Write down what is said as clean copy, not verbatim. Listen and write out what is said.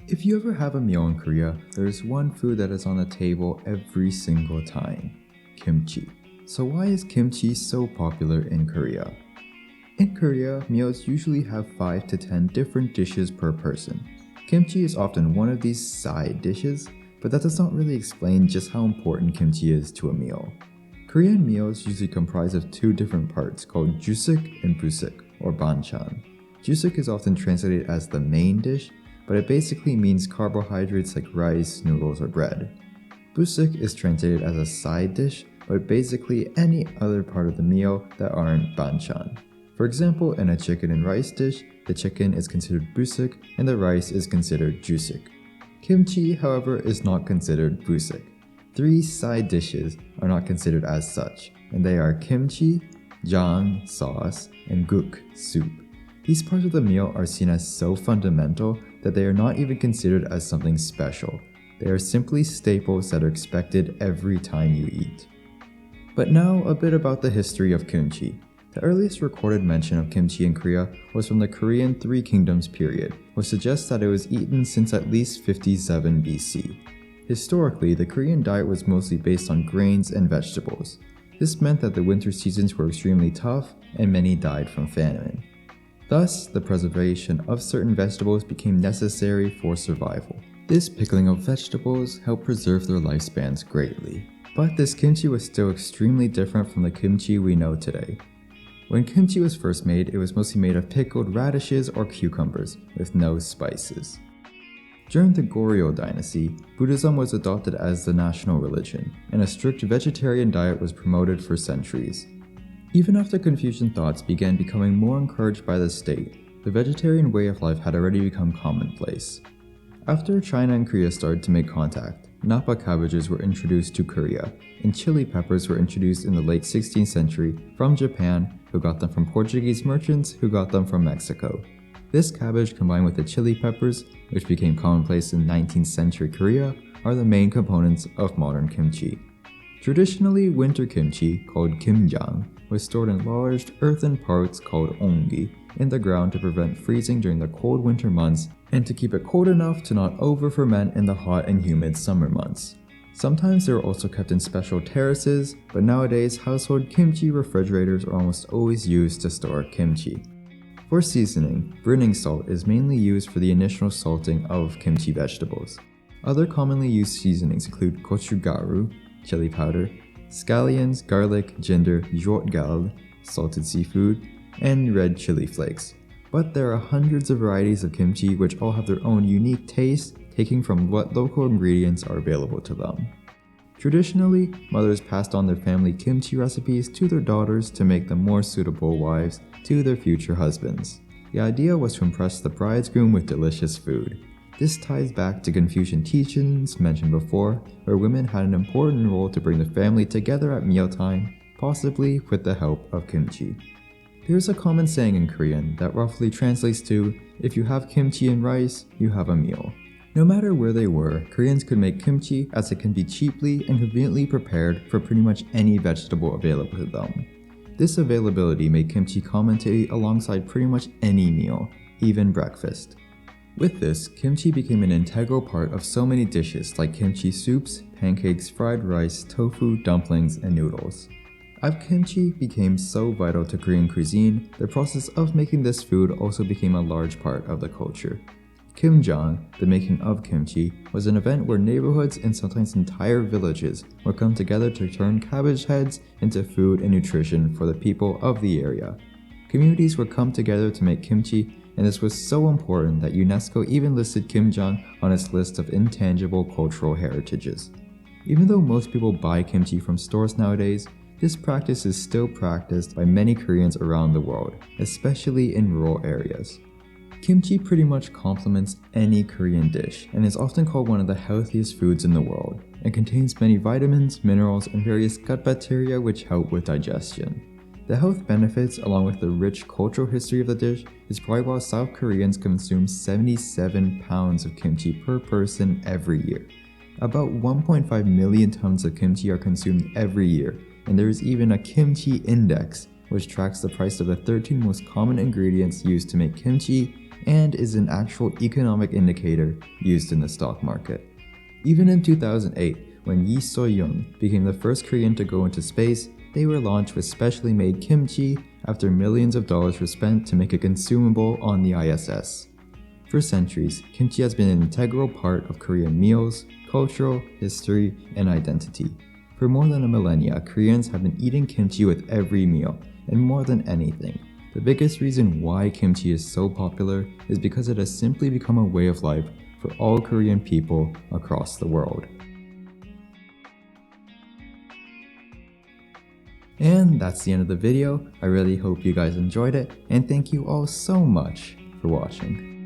If you ever have a meal in Korea, there's one food that is on the table every single time: kimchi. So why is kimchi so popular in Korea? In Korea, meals usually have 5 to 10 different dishes per person. Kimchi is often one of these side dishes, but that does not really explain just how important kimchi is to a meal. Korean meals usually comprise of 2 different parts called jusik and busik, or banchan. Jusik is often translated as the main dish, but it basically means carbohydrates like rice, noodles, or bread. Busik is translated as a side dish, but basically any other part of the meal that aren't banchan. For example, in a chicken and rice dish, the chicken is considered busik and the rice is considered jusik. Kimchi, however, is not considered busik. 3 side dishes are not considered as such, and they are kimchi, jang, sauce, and guk, soup. These parts of the meal are seen as so fundamental that they are not even considered as something special. They are simply staples that are expected every time you eat. But now, a bit about the history of kimchi. The earliest recorded mention of kimchi in Korea was from the Korean Three Kingdoms period, which suggests that it was eaten since at least 57 BC. Historically, the Korean diet was mostly based on grains and vegetables. This meant that the winter seasons were extremely tough and many died from famine. Thus, the preservation of certain vegetables became necessary for survival. This pickling of vegetables helped preserve their lifespans greatly. But this kimchi was still extremely different from the kimchi we know today. When kimchi was first made, it was mostly made of pickled radishes or cucumbers, with no spices. During the Goryeo dynasty, Buddhism was adopted as the national religion, and a strict vegetarian diet was promoted for centuries. Even after Confucian thoughts began becoming more encouraged by the state, the vegetarian way of life had already become commonplace. After China and Korea started to make contact, Napa cabbages were introduced to Korea, and chili peppers were introduced in the late 16th century from Japan, who got them from Portuguese merchants who got them from Mexico. This cabbage combined with the chili peppers, which became commonplace in 19th century Korea, are the main components of modern kimchi. Traditionally, winter kimchi, called kimjang, was stored in large earthen pots called ongi in the ground to prevent freezing during the cold winter months and to keep it cold enough to not over-ferment in the hot and humid summer months. Sometimes they were also kept in special terraces, but nowadays household kimchi refrigerators are almost always used to store kimchi. For seasoning, Brinning salt is mainly used for the initial salting of kimchi vegetables. Other commonly used seasonings include gochugaru, chili powder, scallions, garlic, ginger, jotgal, salted seafood, and red chili flakes. But there are hundreds of varieties of kimchi which all have their own unique taste, taking from what local ingredients are available to them. Traditionally, mothers passed on their family kimchi recipes to their daughters to make them more suitable wives to their future husbands. The idea was to impress the bridegroom with delicious food. This ties back to Confucian teachings mentioned before, where women had an important role to bring the family together at mealtime, possibly with the help of kimchi. There's a common saying in Korean that roughly translates to, if you have kimchi and rice, you have a meal. No matter where they were, Koreans could make kimchi as it can be cheaply and conveniently prepared for pretty much any vegetable available to them. This availability made kimchi common to eat alongside pretty much any meal, even breakfast. With this, kimchi became an integral part of so many dishes like kimchi soups, pancakes, fried rice, tofu, dumplings, and noodles. As kimchi became so vital to Korean cuisine, the process of making this food also became a large part of the culture. Kimjang, the making of kimchi, was an event where neighborhoods and sometimes entire villages would come together to turn cabbage heads into food and nutrition for the people of the area. Communities would come together to make kimchi, and this was so important that UNESCO even listed kimjang on its list of intangible cultural heritages. Even though most people buy kimchi from stores nowadays, this practice is still practiced by many Koreans around the world, especially in rural areas. Kimchi pretty much complements any Korean dish and is often called one of the healthiest foods in the world. It contains many vitamins, minerals, and various gut bacteria which help with digestion. The health benefits, along with the rich cultural history of the dish, is probably why South Koreans consume 77 pounds of kimchi per person every year. About 1.5 million tons of kimchi are consumed every year, and there is even a kimchi index, which tracks the price of the 13 most common ingredients used to make kimchi and is an actual economic indicator used in the stock market. Even in 2008, when Yi So-young became the first Korean to go into space, they were launched with specially made kimchi after millions of dollars were spent to make it consumable on the ISS. For centuries, kimchi has been an integral part of Korean meals, cultural, history, and identity. For more than a millennia, Koreans have been eating kimchi with every meal, and more than anything, the biggest reason why kimchi is so popular is because it has simply become a way of life for all Korean people across the world. And that's the end of the video. I really hope you guys enjoyed it, and thank you all so much for watching.